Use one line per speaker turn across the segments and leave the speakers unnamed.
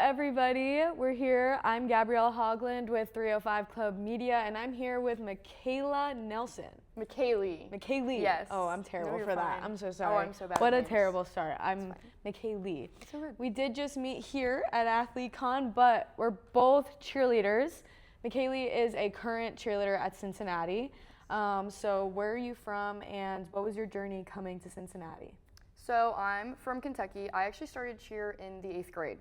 everybody. We're here. I'm Gabriella Haugland with 305 Club Media, and I'm here with Macaylee Nelson.
Macaylee.
Macaylee.
Yes.
Oh, I'm terrible for that. I'm so sorry.
Oh, I'm so bad.
What
at
a
names.
terrible start. I'm Macaylee.
So good.
We did just meet here at AthleteCon, but we're both cheerleaders. Macaylee is a current cheerleader at Cincinnati. So where are you from, and what was your journey coming to Cincinnati?
So I'm from Kentucky. I actually started cheer in the 8th grade.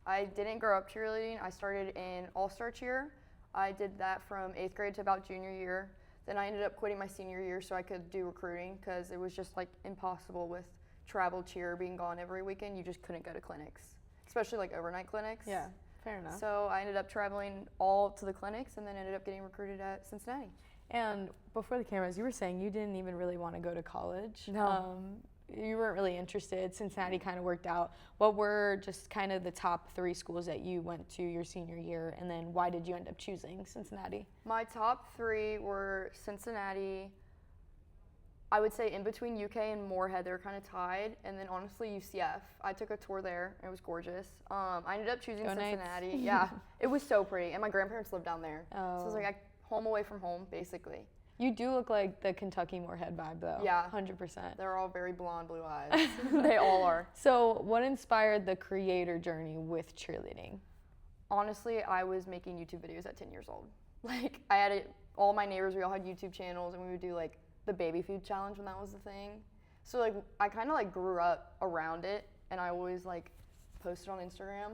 I didn't grow up cheerleading. I started in all-star cheer. I did that from 8th grade to about junior year. Then I ended up quitting my senior year so I could do recruiting because it was just like impossible with travel cheer being gone every weekend. You just couldn't go to clinics, especially like overnight clinics.
Yeah, fair enough.
So I ended up traveling all to the clinics and then ended up getting recruited at Cincinnati.
And before the cameras, you were saying you didn't even really want to go to college.
No.
You weren't really interested. Cincinnati kind of worked out. What were just kind of the top 3 schools that you went to your senior year, and then why did you end up choosing Cincinnati?
My top 3 were Cincinnati, I would say in between UK and Moorhead, they were kind of tied, and then honestly UCF. I took a tour there. It was gorgeous. I ended up choosing Cincinnati. Yeah, it was so pretty, and my grandparents lived down there. So it was like home away from home, basically.
You do look like the Kentucky Moorhead vibe, though.
Yeah.
100%.
They're all very blonde, blue eyes. They all are.
So what inspired the creator journey with cheerleading?
Honestly, I was making YouTube videos at 10 years old. Like, I had all my neighbors, we all had YouTube channels, and we would do, like, the baby food challenge when that was the thing. So, like, I kind of, like, grew up around it, and I always, like, posted on Instagram.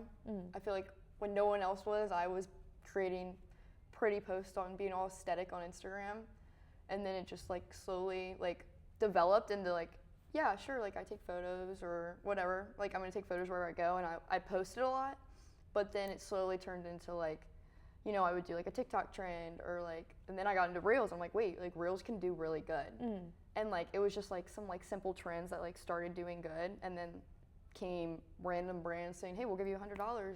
I feel like when no one else was, I was creating pretty posts on being all aesthetic on Instagram. And then it just like slowly like developed into like, yeah, sure, like I take photos or whatever. Like I'm gonna take photos wherever I go, and I posted a lot. But then it slowly turned into like, you know, I would do like a TikTok trend or like, and then I got into Reels. I'm like, wait, like Reels can do really good. And like it was just like some like simple trends that like started doing good, and then came random brands saying, hey, we'll give you $100.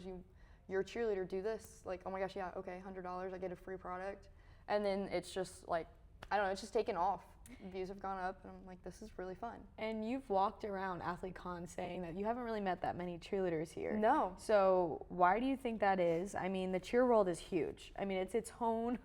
You're a cheerleader, do this. Like, oh my gosh, yeah, okay, $100, I get a free product. And then it's just like, I don't know, it's just taken off. Views have gone up, and I'm like, this is really fun.
And you've walked around AthleteCon saying that you haven't really met that many cheerleaders here.
No.
So why do you think that is? I mean, the cheer world is huge. I mean, it's its own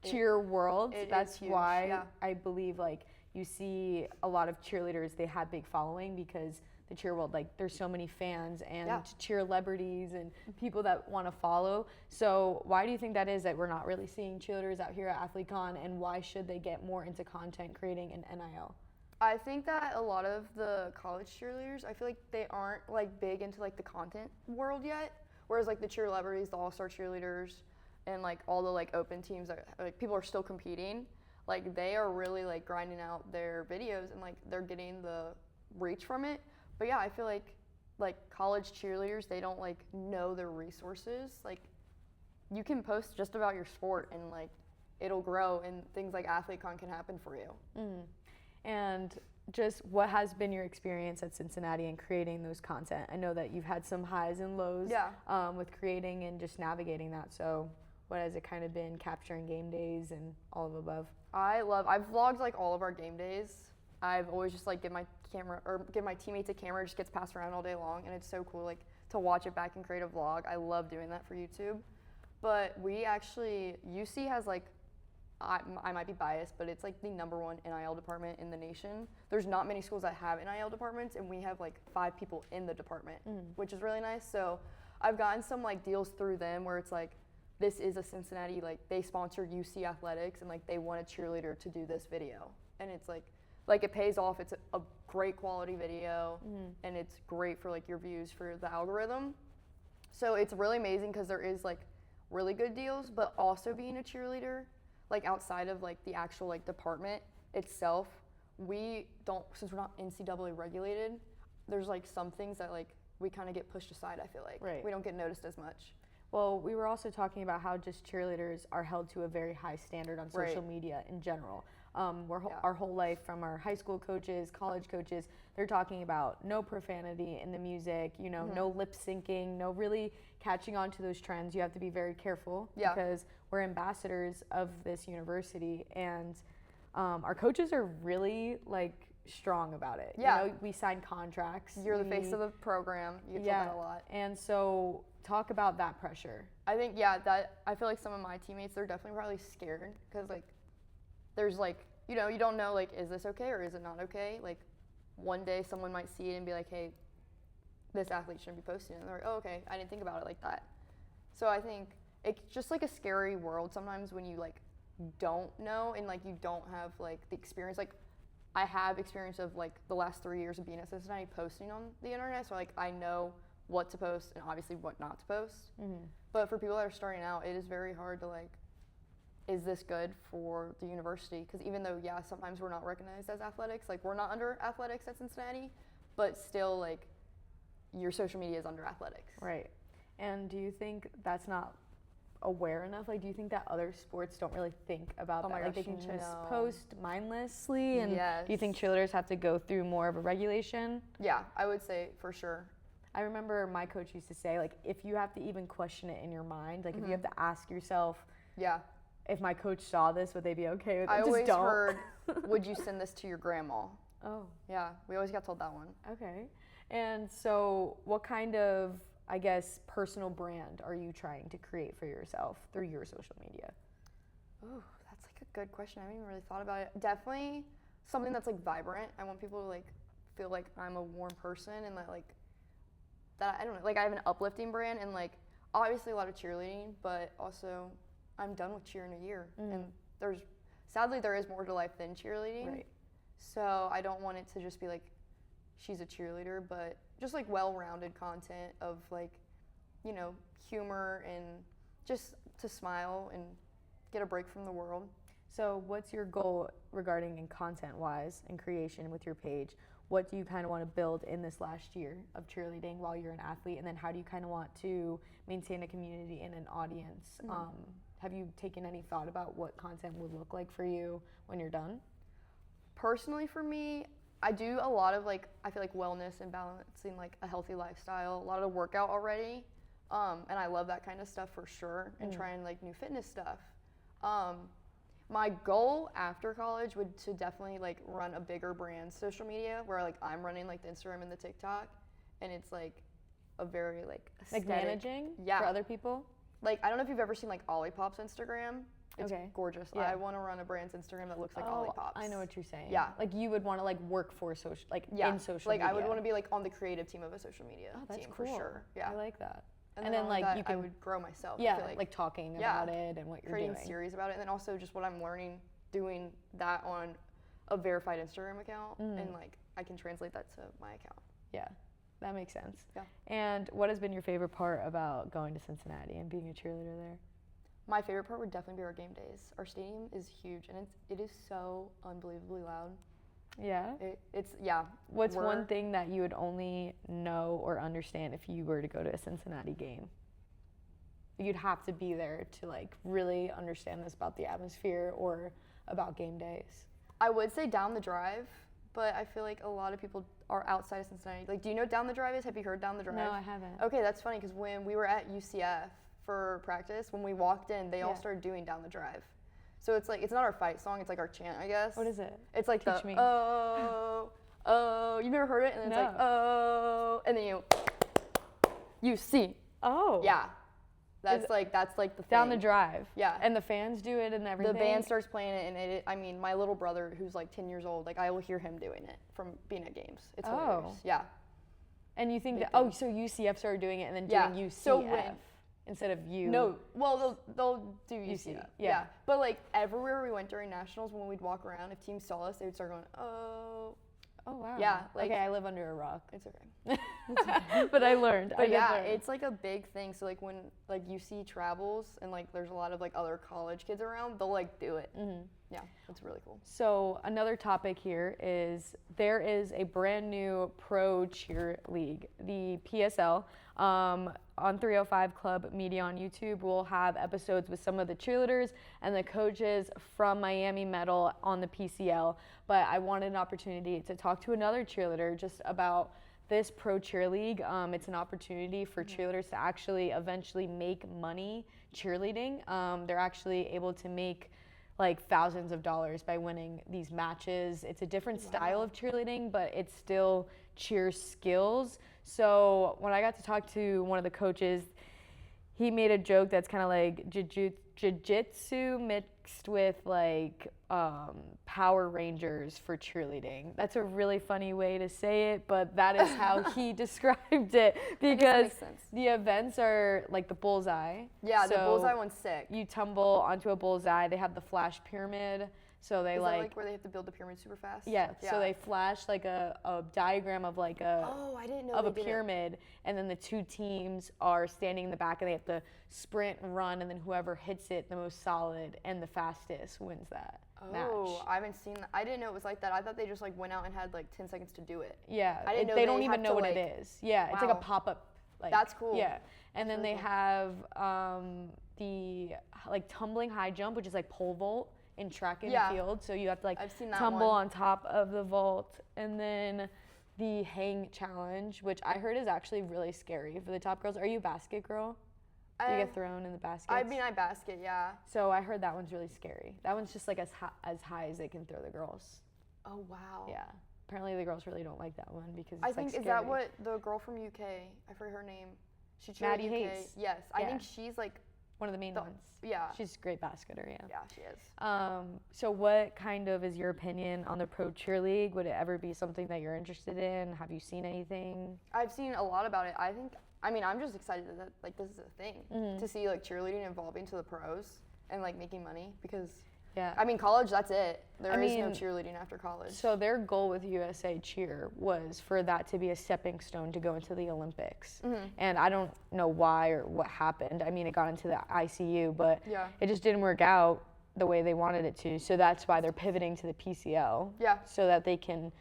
cheer world. That's
huge,
why
yeah.
I believe like you see a lot of cheerleaders, they have big following because the cheer world, like there's so many fans and cheer celebrities and people that want to follow. So why do you think that is that we're not really seeing cheerleaders out here at AthleteCon, and why should they get more into content creating and NIL?
I think that a lot of the college cheerleaders, I feel like they aren't like big into like the content world yet. Whereas like the cheer celebrities, the all-star cheerleaders, and like all the like open teams that like people are still competing, like they are really like grinding out their videos and like they're getting the reach from it. But yeah, I feel like college cheerleaders, they don't like know their resources. Like you can post just about your sport and like it'll grow, and things like AthleteCon can happen for you.
And just what has been your experience at Cincinnati in creating those content? I know that you've had some highs and lows with creating and just navigating that. So what has it kind of been capturing game days and all of the above?
I've vlogged like all of our game days. I've always just like give my teammates a camera, it just gets passed around all day long, and it's so cool like to watch it back and create a vlog. I love doing that for YouTube. But we actually, UC has like, I might be biased, but it's like the #1 NIL department in the nation. There's not many schools that have NIL departments, and we have like 5 people in the department, which is really nice. So I've gotten some like deals through them where it's like, this is a Cincinnati, like they sponsored UC athletics and like they want a cheerleader to do this video. And it's like it pays off. It's a great quality video, and it's great for like your views for the algorithm. So it's really amazing because there is like really good deals, but also being a cheerleader, like outside of like the actual like department itself, we don't, since we're not NCAA regulated, there's like some things that like we kind of get pushed aside, I feel like.
Right.
We don't get noticed as much.
Well, we were also talking about how just cheerleaders are held to a very high standard on social media in general. Our whole life, from our high school coaches, college coaches, they're talking about no profanity in the music, you know, no lip syncing, no really catching on to those trends. You have to be very careful because we're ambassadors of this university, and our coaches are really like strong about it.
Yeah.
You know, we sign contracts.
You're the face of the program. You get told that a lot.
And so talk about that pressure.
I think, that I feel like some of my teammates, they're definitely probably scared because, like, there's, like, you know, you don't know, like, is this okay or is it not okay? Like, one day someone might see it and be like, hey, this athlete shouldn't be posting it. And they're like, oh, okay, I didn't think about it like that. So I think it's just, like, a scary world sometimes when you, like, don't know and, like, you don't have, like, the experience. Like, I have experience of, like, the last 3 years of being at Cincinnati posting on the internet. So, like, I know what to post and obviously what not to post. Mm-hmm. But for people that are starting out, it is very hard to, like, is this good for the university? Because even though, sometimes we're not recognized as athletics, like, we're not under athletics at Cincinnati, but still, like, your social media is under athletics.
Right. And do you think that's not aware enough? Like, do you think that other sports don't really think about that? Like, they can just post mindlessly? And do you think cheerleaders have to go through more of a regulation?
Yeah, I would say for sure.
I remember my coach used to say, like, if you have to even question it in your mind, like, if you have to ask yourself, if my coach saw this, would they be okay with it?
I always heard, would you send this to your grandma?
Oh.
Yeah, we always got told that one.
Okay. And so what kind of, I guess, personal brand are you trying to create for yourself through your social media?
Ooh, that's, like, a good question. I haven't even really thought about it. Definitely something that's, like, vibrant. I want people to, like, feel like I'm a warm person and that, like, that, I don't know, like, I have an uplifting brand and, like, obviously a lot of cheerleading, but also I'm done with cheer in a year. And sadly, there is more to life than cheerleading.
Right.
So I don't want it to just be, like, she's a cheerleader, but just, like, well-rounded content of, like, you know, humor and just to smile and get a break from the world.
So what's your goal regarding in content-wise and creation with your page? What do you kind of want to build in this last year of cheerleading while you're an athlete? And then how do you kind of want to maintain a community and an audience? Have you taken any thought about what content would look like for you when you're done?
Personally, for me, I do a lot of, like, I feel like wellness and balancing, like, a healthy lifestyle, a lot of workout already. And I love that kind of stuff for sure, and trying, like, new fitness stuff. My goal after college would to definitely, like, run a bigger brand social media where, like, I'm running, like, the Instagram and the TikTok, and it's, like, a very, like, aesthetic.
Like managing for other people?
Like, I don't know if you've ever seen, like, Olipop's Instagram. It's gorgeous.
Yeah.
I want to run a brand's Instagram that looks like Olipop's.
I know what you're saying.
Yeah.
Like, you would want to, like, work for social, like, in social media.
Like, I would want to be, like, on the creative team of a social media team
cool.
for sure. Yeah.
I like that.
And then like, you can, I would grow myself.
Yeah,
I feel
like talking about it and what you're
creating
doing.
series about it. And then also just what I'm learning, doing that on a verified Instagram account. And, like, I can translate that to my account.
Yeah, that makes sense.
Yeah.
And what has been your favorite part about going to Cincinnati and being a cheerleader there?
My favorite part would definitely be our game days. Our stadium is huge, and it is so unbelievably loud.
Yeah?
It's
What's one thing that you would only know or understand if you were to go to a Cincinnati game? You'd have to be there to, like, really understand this about the atmosphere or about game days.
I would say Down the Drive, but I feel like a lot of people are outside of Cincinnati. Like, do you know what Down the Drive is? Have you heard Down the Drive?
No, I haven't.
Okay, that's funny because when we were at UCF for practice, when we walked in, they all started doing Down the Drive. So it's like, it's not our fight song, it's like our chant, I guess.
What is it?
It's like
Teach me.
oh, you've never heard it? And then it's like, oh, and then you see.
Oh.
Yeah. That's like the thing.
Down the Drive.
Yeah.
And the fans do it and everything?
The band starts playing it, and I mean, my little brother, who's like 10 years old, like, I will hear him doing it from being at games. It's hilarious. Yeah.
And you think
Big
that, so UCF started doing it and then doing UCF.
So
instead of you.
No, well, they'll do UC.
Yeah.
But, like, everywhere we went during nationals, when we'd walk around, if teams saw us, they would start going, oh.
Oh, wow.
Yeah. Like,
okay, I live under a rock.
It's okay.
But I learned.
But it's like a big thing. So, like, when, like, UC travels and, like, there's a lot of, like, other college kids around, they'll, like, do it. Mm-hmm. Yeah, it's really cool.
So another topic here is there is a brand new pro cheer league, the PSL. On 305 Club Media on YouTube, we'll have episodes with some of the cheerleaders and the coaches from Miami Metal on the PCL. But I wanted an opportunity to talk to another cheerleader just about this pro cheer league. It's an opportunity for cheerleaders to actually eventually make money cheerleading. They're actually able to make like thousands of dollars by winning these matches. It's a different style of cheerleading, but it's still cheer skills. So when I got to talk to one of the coaches, he made a joke that's kind of like jiu-jitsu mixed with like Power Rangers for cheerleading. That's a really funny way to say it, but that is how he described it, because the events are like the bullseye.
Yeah,
so
the bullseye one's sick.
You tumble onto a bullseye. They have the flash pyramid. So they
is that like where they have to build the pyramid super fast?
Yeah, so they flash like a diagram of like a
I didn't know
of a pyramid, and then the two teams are standing in the back and they have to sprint and run, and then whoever hits it the most solid and the fastest wins that match.
Oh, I haven't seen that. I didn't know it was like that. I thought they just like went out and had like 10 seconds to do it.
Yeah,
I didn't know
they don't even know what it is. Yeah, it's like a pop-up. Like,
that's cool.
Yeah, and then they have the like tumbling high jump, which is like pole vault in track and field. So you have to like tumble on top of the vault, and then the hang challenge, which I heard is actually really scary for the top girls. Are you a basket girl? Do you get thrown in the basket?
I mean, I basket, yeah.
So I heard that one's really scary. That one's just like as high as they can throw the girls.
Oh, wow.
Yeah. Apparently the girls really don't like that one because it's
I think,
like scary.
Is that what the girl from UK, I forget her name. She
Maddie
UK.
Hayes.
Yes, I think she's like
one of the main ones.
Yeah.
She's a great basketer, yeah.
Yeah, she is.
So what kind of is your opinion on the Pro Cheer League? Would it ever be something that you're interested in? Have you seen anything?
I've seen a lot about it. I'm just excited that like this is a thing to see like cheerleading evolving to the pros and like making money, because I mean, college, that's it. There is no cheerleading after college.
So their goal with USA Cheer was for that to be a stepping stone to go into the Olympics. And I don't know why or what happened. I mean, it got into the ICU, but it just didn't work out the way they wanted it to. So that's why they're pivoting to the PCL.
Yeah.
So that they can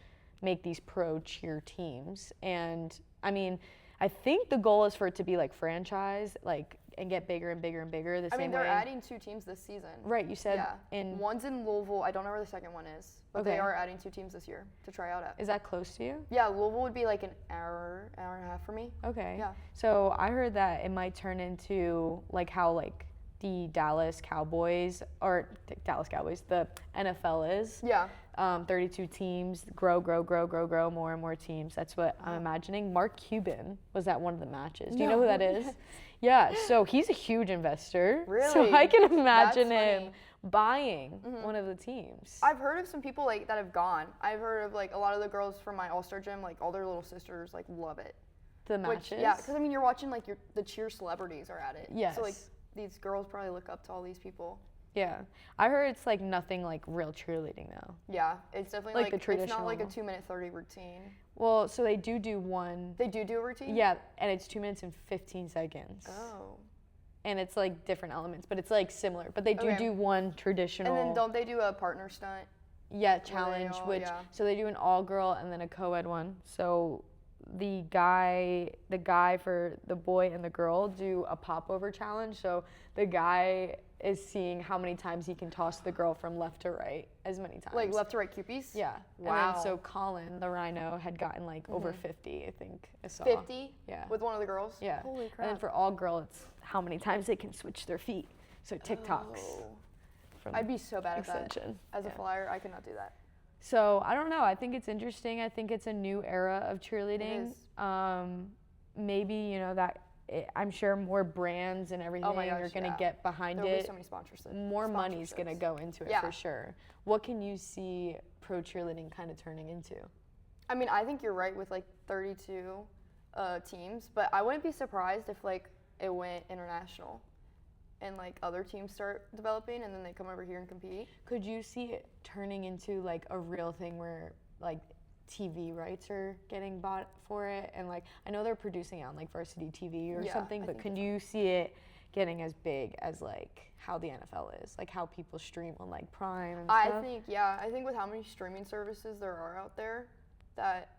make these pro cheer teams. And I mean, I think the goal is for it to be like franchise, like, and get bigger and bigger and bigger.
I mean, they're adding 2 teams this season.
Right, you said
one's in Louisville. I don't know where the second one is, but they are adding 2 teams this year to try out at.
Is that close to you?
Yeah, Louisville would be like an hour and a half for me.
Okay.
Yeah.
So I heard that it might turn into like how like the Dallas Cowboys, the NFL is.
Yeah.
32 teams, grow, more and more teams. That's what I'm imagining. Mark Cuban was at one of the matches. Do you know who that is? Yeah, so he's a huge investor.
Really?
So I can imagine him buying one of the teams.
I've heard of some people like that have gone. I've heard of like a lot of the girls from my all-star gym, like all their little sisters like love it.
The matches?
Yeah, because I mean you're watching like the cheer celebrities are at it.
Yes.
So like these girls probably look up to all these people.
Yeah, I heard it's like nothing like real cheerleading though.
Yeah, it's definitely like
the traditional.
It's not like a 2-minute 30 routine.
Well, so they do one.
They do a routine?
Yeah, and it's 2 minutes and 15 seconds.
Oh.
And it's like different elements, but it's like similar. But they do one traditional.
And then don't they do a partner stunt?
Yeah, challenge, so they do an all-girl and then a co-ed one. So the guy for the boy and the girl do a popover challenge. So the guy is seeing how many times he can toss the girl from left to right, as many times.
Like left to right cupies?
Yeah.
Wow.
And then so Colin, the rhino, had gotten like over 50, I think I saw.
50?
Yeah.
With one of the girls?
Yeah.
Holy crap.
And then for all girl, it's how many times they can switch their feet. So TikToks.
I'd be so bad at
extension.
that. As a flyer, I could not do that.
So I don't know. I think it's interesting. I think it's a new era of cheerleading.
It is.
Maybe, I'm sure more brands and everything are going to get behind
There'll
it.
be so many sponsorships.
More money's going to go into it for sure. What can you see pro cheerleading kind of turning into?
I mean, I think you're right with like 32 teams, but I wouldn't be surprised if like it went international and like other teams start developing and then they come over here and compete.
Could you see it turning into like a real thing where like TV rights are getting bought for it, and like I know they're producing it on like Varsity TV or something, but can you see it getting as big as like how the NFL is, like how people stream on like Prime and stuff?
I think with how many streaming services there are out there, that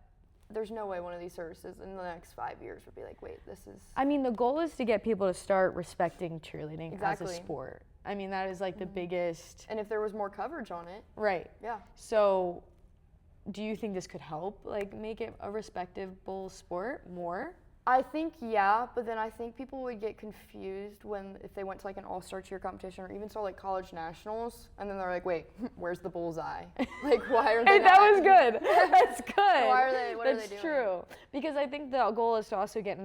there's no way one of these services in the next 5 years would be like, wait, this is.
I mean, the goal is to get people to start respecting cheerleading as a sport. I mean, that is like the biggest.
And if there was more coverage on it.
Right.
Yeah.
So, do you think this could help, like, make it a respectable sport more?
I think, yeah, but then I think people would get confused if they went to like an all-star cheer competition or even saw like college nationals, and then they're like, wait, where's the bullseye? Like, why are they
That was good. That's good.
Why are they, what
That's
are they doing?
true. Because I think the goal is to also get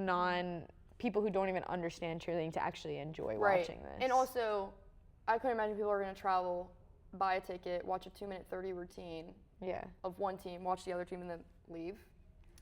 people who don't even understand cheerleading to actually enjoy watching this.
And also, I couldn't imagine people are going to travel, buy a ticket, watch a 2-minute 30 routine of one team, watch the other team, and then leave.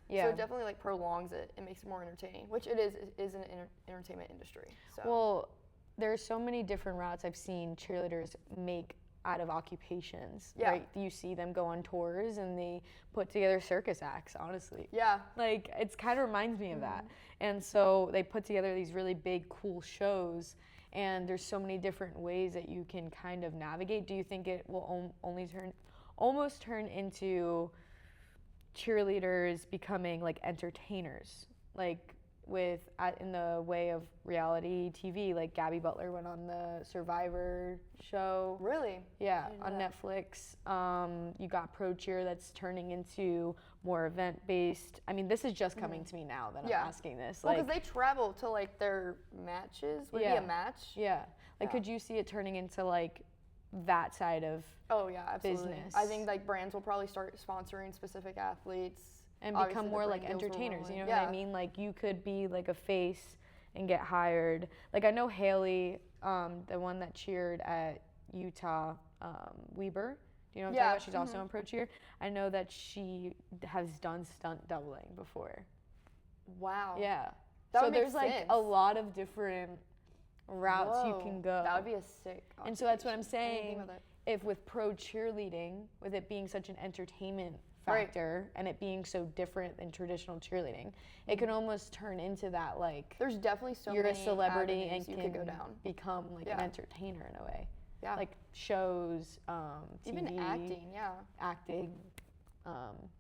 Yeah. So it definitely like prolongs it. It makes it more entertaining, which it is an entertainment industry. So.
Well, there's so many different routes I've seen cheerleaders make out of occupations. Yeah. Right? You see them go on tours and they put together circus acts, honestly.
Yeah.
Like, it kind of reminds me of that. And so they put together these really big, cool shows, and there's so many different ways that you can kind of navigate. Do you think it will almost turn into cheerleaders becoming like entertainers, like in the way of reality TV, like Gabby Butler went on the Survivor show.
Really?
Yeah, on Netflix. You got Pro Cheer that's turning into more event-based. I mean, this is just coming to me now that I'm asking this.
Well, because they travel to like their matches. Would it be a match?
Yeah. Like, could you see it turning into like that side of
absolutely.
business?
I think like brands will probably start sponsoring specific athletes
and become more like entertainers. You know what I mean? Like, you could be like a face and get hired. Like, I know Haley, the one that cheered at Utah, Weber. Do you know what I'm talking about? She's also on Pro Cheer. I know that she has done stunt doubling before.
Wow.
Yeah.
So
there's like a lot of different routes you can go.
That would be a sick occupation.
And so that's what I'm saying. If with pro cheerleading, with it being such an entertainment factor and it being so different than traditional cheerleading, it can almost turn into that, like,
there's definitely so
you're
many
a celebrity and
you
can
could go down.
Become like an entertainer in a way.
Yeah.
Like shows, TV,
even acting,
acting,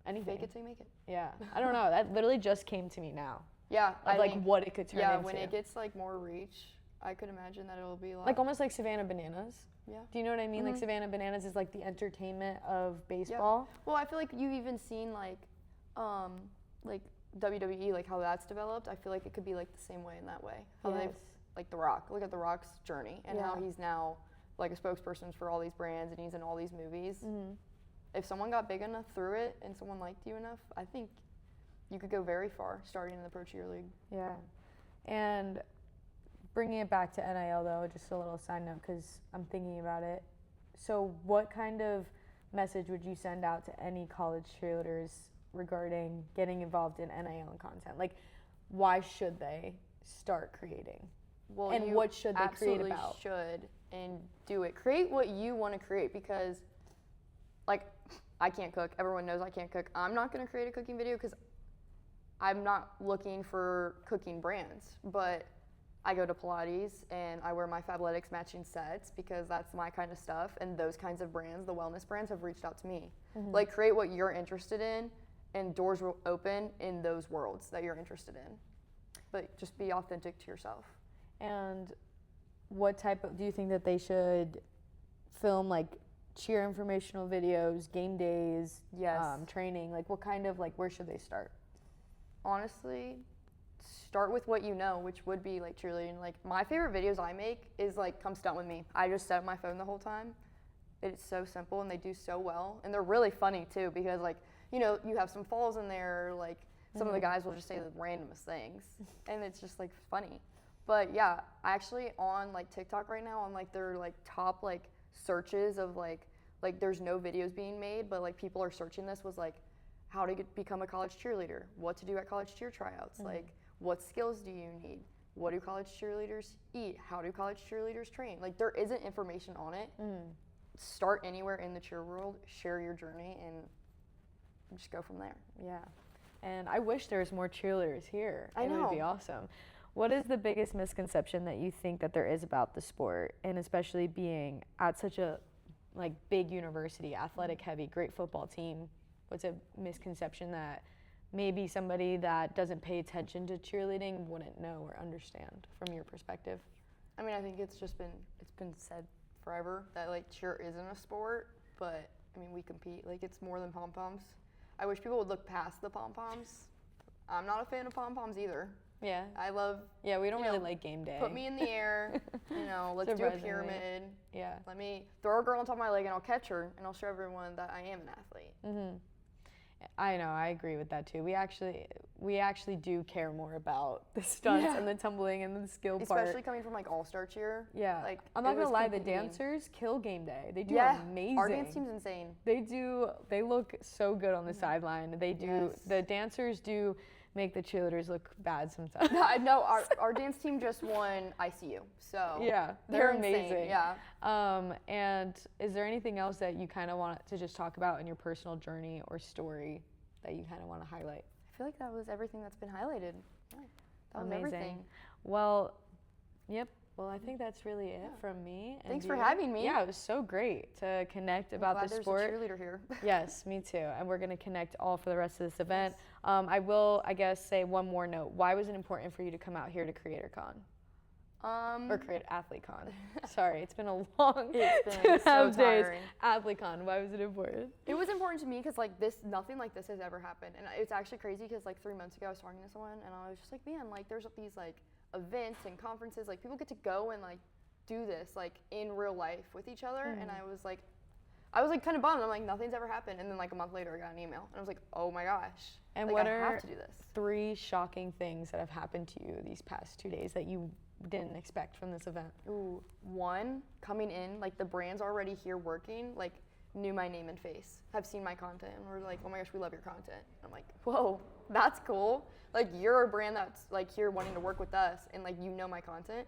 anything.
Fake it till you make it.
Yeah. I don't know. That literally just came to me now.
Yeah.
Of like what it could turn into.
Yeah, when it gets like more reach, I could imagine that it'll be
like almost like Savannah Bananas.
Yeah.
Do you know what I mean? Like Savannah Bananas is like the entertainment of baseball.
Yeah. Well, I feel like you've even seen like WWE, like how that's developed. I feel like it could be like the same way in that way. How they've like The Rock. Look at The Rock's journey and how he's now like a spokesperson for all these brands and he's in all these movies. If someone got big enough through it and someone liked you enough, I think you could go very far starting in the Pro Cheer League.
Yeah. And bringing it back to NIL though, just a little side note because I'm thinking about it. So what kind of message would you send out to any college cheerleaders regarding getting involved in NIL and content? Like, why should they start creating?
Well,
and what should they create about?
Should and do it. Create what you want to create because, like, I can't cook. Everyone knows I can't cook. I'm not going to create a cooking video because I'm not looking for cooking brands, but I go to Pilates and I wear my Fabletics matching sets because that's my kind of stuff. And those kinds of brands, the wellness brands, have reached out to me. Like, create what you're interested in and doors will open in those worlds that you're interested in. But just be authentic to yourself.
And what type of, do you think that they should film like cheer informational videos, game days, training? Like, what kind of, like, where should they start?
Honestly, start with what you know, which would be like cheerleading. Like, my favorite videos I make is like, come stunt with me. I just set up my phone the whole time. It's so simple and they do so well. And they're really funny too because, like, you know, you have some falls in there, like some of the guys will just say the randomest things and it's just like funny. But yeah, actually on like TikTok right now, on like their like top like searches of like there's no videos being made, but like people are searching this was like how to become a college cheerleader, what to do at college cheer tryouts, like what skills do you need, what do college cheerleaders eat, how do college cheerleaders train? Like, there isn't information on it. Start anywhere in the cheer world, share your journey, and just go from there.
Yeah. And I wish there was more cheerleaders here.
I know.
It would be awesome. What is the biggest misconception that you think that there is about the sport, and especially being at such a like big university, athletic heavy, great football team? What's a misconception that maybe somebody that doesn't pay attention to cheerleading wouldn't know or understand from your perspective?
I mean, I think it's been said forever that like cheer isn't a sport, but I mean, we compete. Like, it's more than pom-poms. I wish people would look past the pom-poms. I'm not a fan of pom-poms either.
Yeah.
I love.
Yeah, we don't really like game day.
Put me in the air. Let's do a pyramid.
Yeah.
Let me throw a girl on top of my leg and I'll catch her and I'll show everyone that I am an athlete.
Mm-hmm. I know, I agree with that too. We actually do care more about the stunts and the tumbling and the skill part.
Especially coming from like all-star cheer.
Yeah. Like, I'm not gonna lie, the dancers kill game day. They do amazing.
Our dance team's insane.
They look so good on the sideline. They do, the dancers do make the cheerleaders look bad sometimes.
I know, our dance team just won ICU, so
yeah, they're amazing.
Insane. Yeah.
And is there anything else that you kind of want to just talk about in your personal journey or story that you kind of want to highlight?
I feel like that was everything that's been highlighted. Yeah, that was
amazing.
Everything.
Well, yep. Well, I think that's really it from me. And
Thanks for having me.
Yeah, it was so great to connect about the sport.
There's a cheerleader here.
Yes, me too. And we're going to connect all for the rest of this event. Yes. I will, I guess, say one more note. Why was it important for you to come out here to CreatorCon? Or AthleteCon. Sorry, it's been a long 2.5 days. AthleteCon, why was it important?
It was important to me because like nothing like this has ever happened. And it's actually crazy because like 3 months ago I was talking to someone and I was just like, man, like there's these like events and conferences, like people get to go and like do this like in real life with each other. And I was like kind of bummed. I'm like, nothing's ever happened. And then like a month later I got an email and I was like, oh my gosh.
And
like,
what
I
are
have to do this.
3 shocking things that have happened to you these past 2 days that you didn't expect from this event?
Ooh, one, coming in, like the brands already here working, like knew my name and face, have seen my content, and were like, oh my gosh, we love your content. I'm like, whoa, that's cool. Like you're a brand that's like here wanting to work with us, and like you know my content.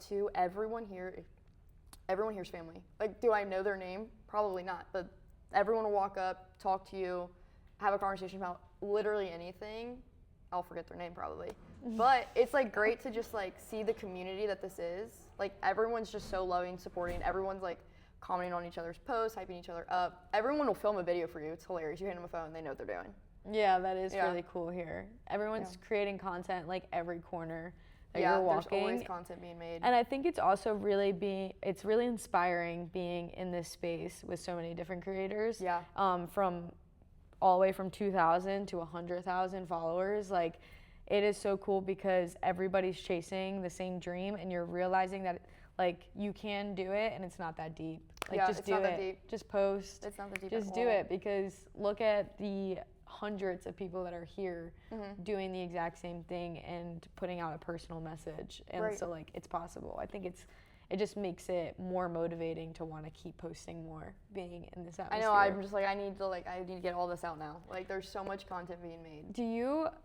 Two, everyone here's family. Like, do I know their name? Probably not, but everyone will walk up, talk to you, have a conversation about literally anything. I'll forget their name probably. But it's like great to just like see the community that this is. Like everyone's just so loving, supporting. Everyone's like commenting on each other's posts, hyping each other up. Everyone will film a video for you. It's hilarious. You hand them a phone, they know what they're doing.
Yeah, that is really cool here. Everyone's creating content like every corner that you're walking.
There's always content being made.
And I think it's also it's really inspiring being in this space with so many different creators. Yeah. From all the way from 2,000 to 100,000 followers. Like, it is so cool because everybody's chasing the same dream and you're realizing that like you can do it and it's not that deep. Like just do it. Just post.
It's not that deep.
Just do it because look at the hundreds of people that are here doing the exact same thing and putting out a personal message. And so like it's possible. I think it just makes it more motivating to want to keep posting more, being in this atmosphere.
I know, I'm just like, I need to get all this out now. Like, there's so much content being made.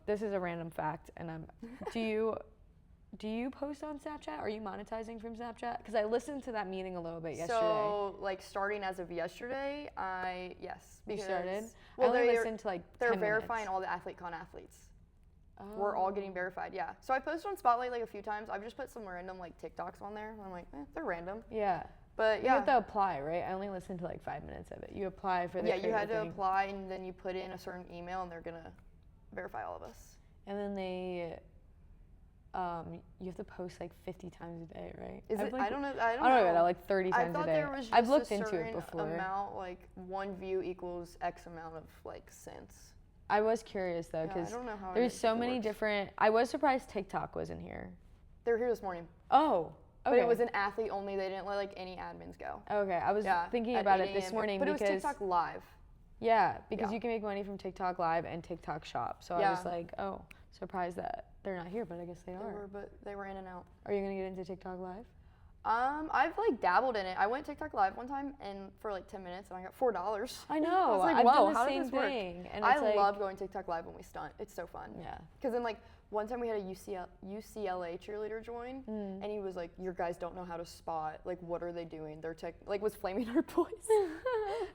This is a random fact, and do you post on Snapchat? Are you monetizing from Snapchat? Because I listened to that meeting a little bit yesterday.
So, like, starting as of yesterday, yes.
You started?
Well,
I only listened to like 10
They're verifying all the AthleteCon athletes. Oh. We're all getting verified, yeah. So I posted on Spotlight like a few times. I've just put some random like TikToks on there. I'm like, they're random.
Yeah.
But
you have to apply, right? I only listened to like 5 minutes of it. You apply for the
you had to apply and then you put in a certain email and they're gonna verify all of us.
And then you have to post like 50 times a day, right?
Is it?
Like,
I don't know.
I don't know, like 30 times a day.
I thought there was just
I've looked into it before.
Amount, like 1 view equals X amount of like cents.
I was curious though, because there's so many different. I was surprised TikTok wasn't here.
They were here this morning.
Oh, okay.
But it was an athlete only. They didn't let like any admins go.
Okay, I was thinking about it this morning
but
because
it was TikTok Live.
Yeah, because you can make money from TikTok Live and TikTok Shop. So I was like, oh, surprised that they're not here, but I guess they are.
But they were in and out.
Are you gonna get into TikTok Live?
I've like dabbled in it. I went TikTok Live one time and for like 10 minutes and I got $4.
I know.
I was like,
I've
whoa,
done the same thing.
And I love going TikTok Live when we stunt. It's so fun.
Yeah.
Because then like one time we had a UCLA cheerleader join and he was like, your guys don't know how to spot. Like, what are they doing? They're was flaming our boys.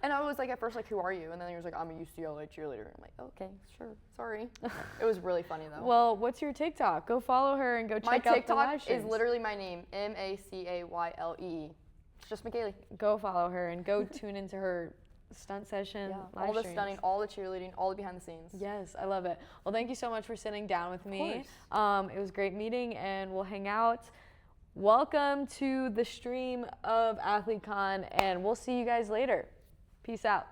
And I was like, at first, like, who are you? And then he was like, I'm a UCLA cheerleader. I'm like, okay, sure, sorry. It was really funny though.
Well, what's your TikTok? Go follow her and go check out the live streams.
My TikTok is literally my name, Macayle. It's just Macaylee.
Go follow her and go tune into her stunt session.
Yeah, all the stunning, all the cheerleading, all the behind the scenes.
Yes, I love it. Well, thank you so much for sitting down with me. It was a great meeting and we'll hang out. Welcome to the stream of AthleteCon and we'll see you guys later. Peace out.